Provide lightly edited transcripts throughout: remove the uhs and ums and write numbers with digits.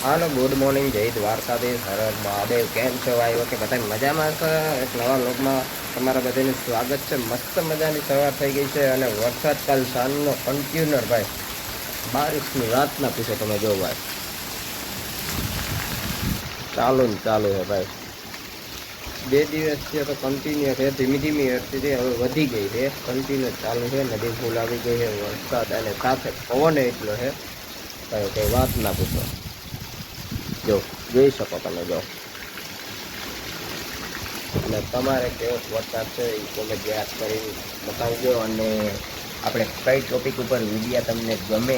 હાલો good morning, જય દ્વારકાધીશ, હર હર મહાદેવ. કેમ છો ભાઈઓ? કે બધા મજામાં છે? એક નવા લોકમાં તમારા બધાનું સ્વાગત છે. મસ્ત મજાની સવાર થઈ ગઈ છે અને વરસાદ કાલ સાંજનો કન્ટિન્યુઅર ભાઈ, બારિશની વાત ના પૂછો તમે. જો ભાઈ ચાલુ ને ચાલુ છે ભાઈ. 2 દિવસ છે તો કન્ટિન્યુ છે, ધીમી ધીમી હતી, હવે વધી ગઈ છે, કન્ટિન્યુ ચાલુ છે. નદી ફૂલ આવી ગઈ છે, વરસાદ અને સાથે પવન એટલો છે ભાઈ કઈ વાત ના પૂછો. જો જોઈ શકો તમે. જો અને તમારે કેવો વરસાદ છે એ કોમેન્ટ યાદ કરી બતાવજો. અને આપણે કઈ ટોપિક ઉપર વિડીયા તમને ગમે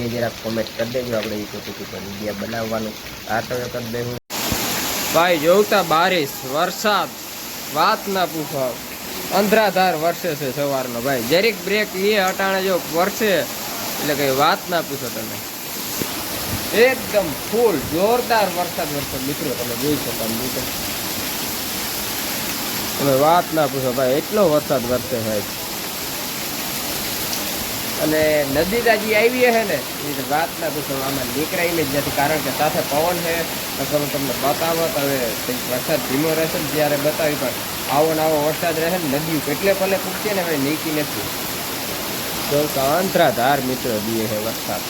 એ જરાક કોમેન્ટ કરી દેજો. આપણે એ ટોપિક ઉપર વિડીયા બનાવવાનું સ્ટાર્ટ કરી દેવું ભાઈ. જોતા બારિશ વરસાદ વાત ના પૂછો, અંધરાધાર વરસે છે સવારનો ભાઈ. જરીક બ્રેક એ અટાણે જો વરસે એટલે કઈ વાત ના પૂછો તમે. એકદમ ફૂલ જોરદાર વરસાદ વરસે મિત્રો, તમે જોઈ શકો મિત્રો. તમે વાત ના પૂછો ભાઈ, એટલો વરસાદ વરસે ભાઈ. અને નદી તાજી આવી છે ને એ વાત ના પૂછો, આમાં નીકળાય જ નથી. કારણ કે સાથે પવન છે. હું તમને બતાવત હવે વરસાદ ધીમો રહેશે ને ત્યારે બતાવી, પણ આવો ને આવો વરસાદ રહે ને નદીઓ કેટલે પલે પૂછશે ને ભાઈ, નીકી નથી. જો અંતરાધાર મિત્રો દીએ છે વરસાદ.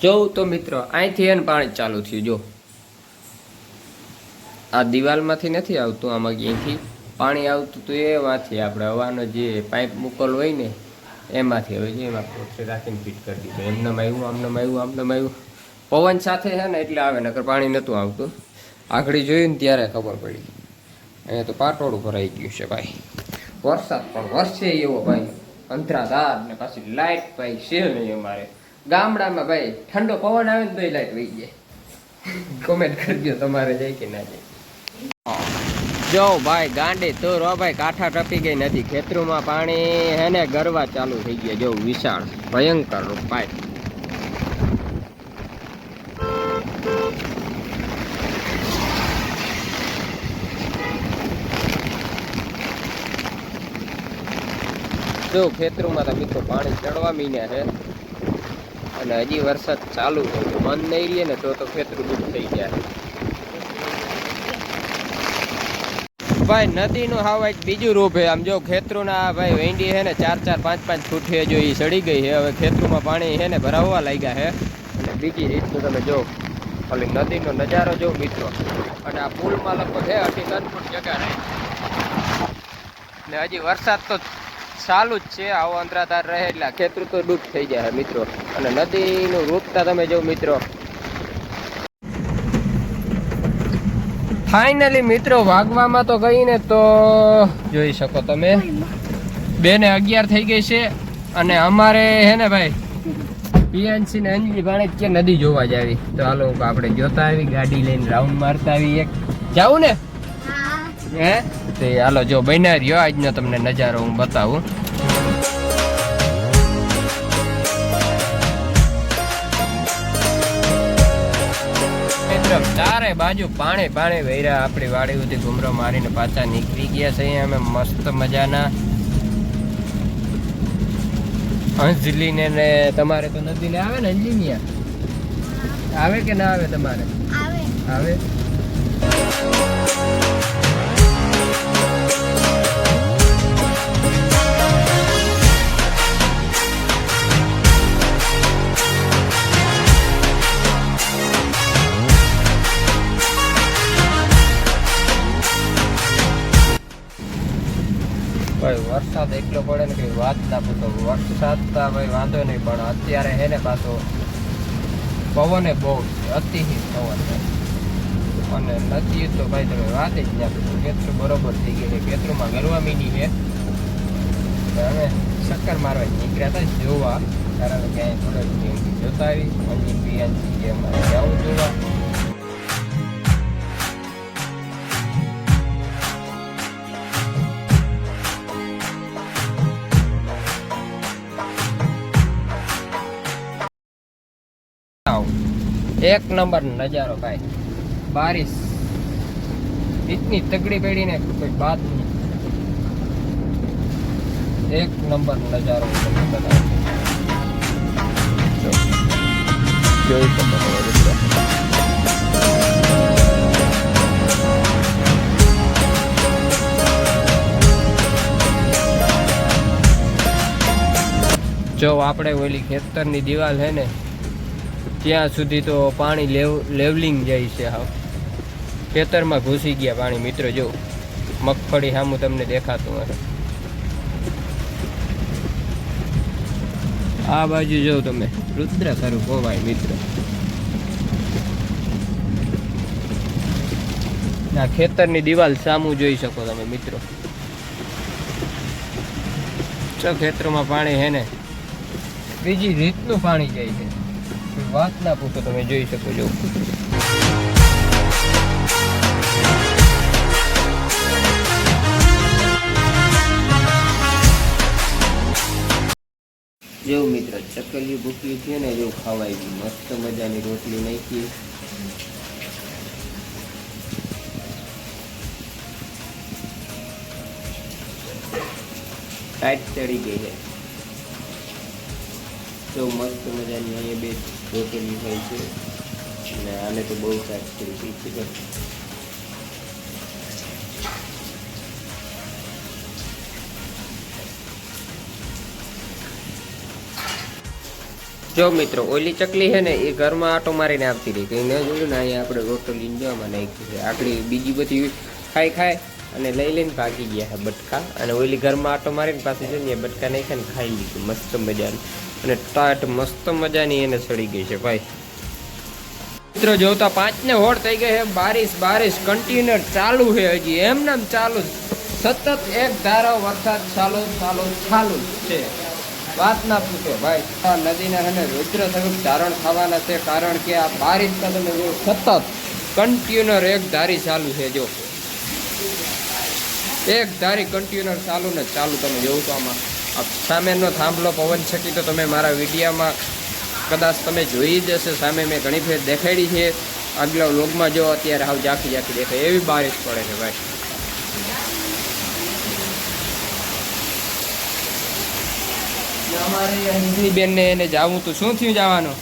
જોઉં તો મિત્રો અહીંથી એને પાણી ચાલુ થયું. જો આ દિવાલમાંથી નથી આવતું, આમાં ક્યાંયથી પાણી આવતું હતું એમાંથી આપણે હવાનો જે પાઇપ મૂકેલો હોય ને એમાંથી હવે જે એમાં પોતે રાખીને ફિટ કરી દીધું. એમનામ આવ્યું, આમનામ આવ્યું, આમનામ આવ્યું. પવન સાથે છે ને એટલે આવે, નકર પાણી નહોતું આવતું. આગળ જોયું ને ત્યારે ખબર પડી. અહીંયા તો પાટોળું ભરાઈ ગયું છે ભાઈ. વરસાદ પણ વરસે એવો ભાઈ, અંતરાધાર ને પાછી લાઇટ ભાઈ છે નહીં અમારે ગામડામાં ભાઈ. ઠંડો પવન આવે ને તો લાઈટ વહી જાય. કોમેન્ટ કરજો તમારે જાય કે ના જાય. જો ભાઈ ગાંડી તો રો ભાઈ, કાંઠા ટપી ગઈ નથી. ખેતરોમાં પાણી હે ને ગરવા ચાલુ થઈ ગયા. જો વિશાળ ભયંકર પાઇપ. જો ખેતરોમાં તો મિત્રો પાણી ચડવા મીન્યા છે અને હજી વરસાદ ચાલુ છે. બંધ નહીં રહીએ ને તો ખેતરું ડૂબ થઈ જાય ભાઈ. નદીનું હાવ એક બીજું રૂપ છે. આમ જો ખેતરોના ભાઈ વેંડી છે ને 4-4, 5-5 ફૂટ છે, જો એ સડી ગઈ છે. હવે ખેતરોમાં પાણી છે ને ભરાવવા લાગ્યા છે. અને બીજી રીતનું તમે જો ખાલી નદીનો નજારો જો મિત્રો. અને આ પુલમાં લગભગ છે 2.5-3 ફૂટ જગ્યા રહે ને હજી વરસાદ તો ચાલુ જ છે. આવો અંતરાધાર રહે એટલે ખેતરું તો ડૂબ થઈ જાય મિત્રો. અને નદીનું રૂપતા તમે જો મિત્રો. ફાઇનલી મિત્રો વાગવામાં તો ગઈ ને તો જોઈ શકો તમે 2:11 થઈ ગઈ છે. અને અમારે હે ને ભાઈ પીએનસી ને અંજલી ભાણે કે નદી જોવા જ આવી. તો હાલો આપણે જોતા આવી, ગાડી લઈને રાઉન્ડ મારતા આવી. એક જાવું ને હે તે હાલો જો બન્યા રહ્યો. આજનો તમને નજારો હું બતાવું. ચારે બાજુ પાણી પાણી વહેર્યા. આપણી વાડી સુધી ઘૂમરો મારીને પાછા નીકળી ગયા છે. અમે મસ્ત મજાના અંજલીને ને તમારે તો નદીને આવે ને અંજલી આવે કે ના આવે? તમારે આવે. ભાઈ વરસાદ એટલો પડે ને કઈ વાત ના પૂછો. વરસાદ તો ભાઈ વાંધો નહીં, પણ અત્યારે હે ને પાછો પવને બહુ અતિશય પવન છે. અને નદી તો ભાઈ તમે વાત જ ના પૂછો. ખેતરું બરોબર થઈ ગયું છે. ખેતરોમાં ગરવા મીની છે. અમે ચક્કર મારવા નીકળ્યા હતા જોવા, કારણ કે અહીં થોડોક જોતા આવી અંજીન બિયાનથી જે અમારે જવું જોવા. एक नंबर नजारो भाई. बारिश इतनी तगड़ी पड़ी ने कोई बात नहीं. एक नंबर नजारो. જોઈ શકો તમે મિત્રો. જો આપણે ઓલી ખેતરની દિવાલ છે ને ત્યાં સુધી તો પાણી લેવલિંગ જાય છે. હા, ખેતરમાં ઘૂસી ગયા પાણી મિત્રો. જો મગફળી સામું તમને દેખાતું હશે. આ બાજુ જો તમે રુદ્ર સ્વરૂપ ભાઈ મિત્રો. આ ખેતરની દિવાલ સામું જોઈ શકો તમે મિત્રો. ખેતરમાં પાણી હે ને બીજી રીતનું પાણી જાય છે, વાત ના પૂછો. તમે જોઈ શકો છો. જો મિત્રો ચકલી ભૂખી છે ને, જો ખાવાય ગઈ. મસ્ત મજાની રોટલી નાખી. ટાઈટ ચડી ગઈ છે. જો મસ્ત મજાની અહીંયા બે રોટલી હોય છે અને આને તો બહુ સારી થઈ છે. જો મિત્રો ઓલી ચકલી છે ને એ ઘરમાં આટો મારીને આવતી રહી. કંઈ ન જોયું ને, અહીંયા આપણે રોટલી જવામાં નાખી છે. આકડી બીજી બધી ખાય અને લઈને ભાગી ગયા છે બટકા. અને ઓલી ઘરમાં આટો મારીને પાછી છે ને બટકા નાખ્યા ને ખાઈ લીધું મસ્ત મજાનું. અને ટાટ મસ્ત મજાની એને સડી ગઈ છે ભાઈ મિત્રો. જોતા 5 ને હોડ થઈ ગઈ છે. બારિશ કન્ટિન્યુઅર ચાલુ છે. હજી એમનામ ચાલુ, સતત એક ધારો વરસાદ ચાલુ છે. વાત ના પૂછો ભાઈ. આ નદીના છે ને રુદ્ર સ્વરૂપ ધારણ થવાના છે. કારણ કે આ બારિશ તમે સતત કન્ટિન્યુઅર એક ધારી ચાલુ છે. જો એક ધારી કન્ટિન્યુઅર ચાલુ ને ચાલુ. તમે જોવું તો આમાં સામેનો થાંભલો પવન છકી તો તમે મારા વિડીયોમાં કદાચ તમે જોઈ જ હશે. સામે મેં ઘણી ફેર દેખાડી છે. આગલા વ્લોગમાં જો અત્યારે હાવ ઝાંખી દેખાય એવી બારિશ પડે છે ભાઈ. અમારે હિન્દી બેનને એને જાવું તો શું થયું જવાનું?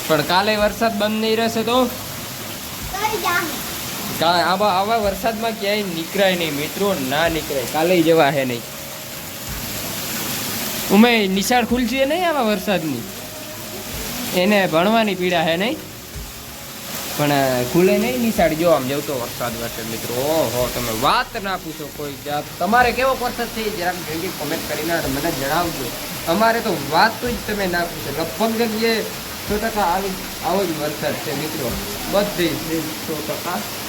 પણ કાલે વરસાદ બંધ નહીં રહેશે તો આવા વરસાદમાં ક્યાંય નીકળાય નહીં મિત્રો. ના નીકળાય. કાલે જવા હે નહીં. ઉમે નિશાળ ખુલશે નહીં આવા વરસાદની. એને ભણવાની પીડા હે નહીં, પણ ખુલે નહીં નિશાળ. જો આમ જવતો વરસાદ વરસે મિત્રો. ઓહો તમે વાત ના પૂછો. કોઈ જાત તમારે કેવો વરસાદ થઈ જરાક જલ્દી કોમેન્ટ કરીને મને જણાવજો. અમારે તો વાત જ તમે ના પૂછો. લગભગ જે 100% આવો જ વરસાદ છે મિત્રો. બધી 100%.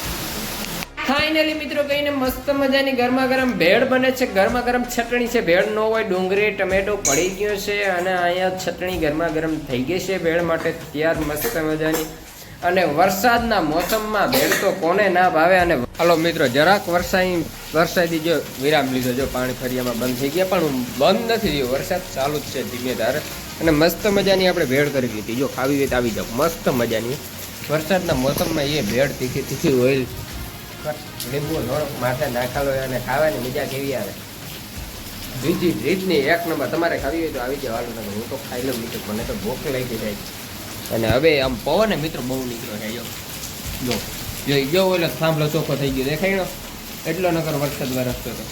ફાઇનલી મિત્રો કહીને મસ્ત મજાની ગરમા ગરમ ભેળ બને છે. ગરમા ગરમ ચટણી છે. ભેળ ન હોય ડુંગળી ટમેટો પડી ગયો છે અને અહીંયા ચટણી ગરમા ગરમ થઈ ગઈ છે ભેળ માટે તૈયાર મસ્ત મજાની. અને વરસાદના મોસમમાં ભેળ તો કોને ના ભાવે. અને હાલો મિત્રો જરાક વરસાદી જો વિરામ લીધો. જો પાણી ફરિયામાં બંધ થઈ ગયા પણ બંધ નથી થયું. વરસાદ ચાલુ જ છે ધીમે ધારે. અને મસ્ત મજાની આપણે ભેળ કરી લીધી. જો ખાવી હોય તો આવી જાવ. મસ્ત મજાની વરસાદના મોસમમાં એ ભેળ તીખી ઓઇલ લીંબુ નોળક માથે નાખાલો અને ખાવાની મજા કેવી આવે. બીજી રીતની એક નંબર. તમારે ખાવી હોય તો આવી જાવ. હાલો હું તો ખાઈ લઉં મિત્રો. મને તો ભૂખ લાગી જાય. અને હવે આમ પવન મિત્રો બહુ નીકળ્યો છે. જો એટલે થાંભલો ચોખ્ખો થઈ ગયો દેખાય એટલો નકર વરસાદ વરસતો હતો.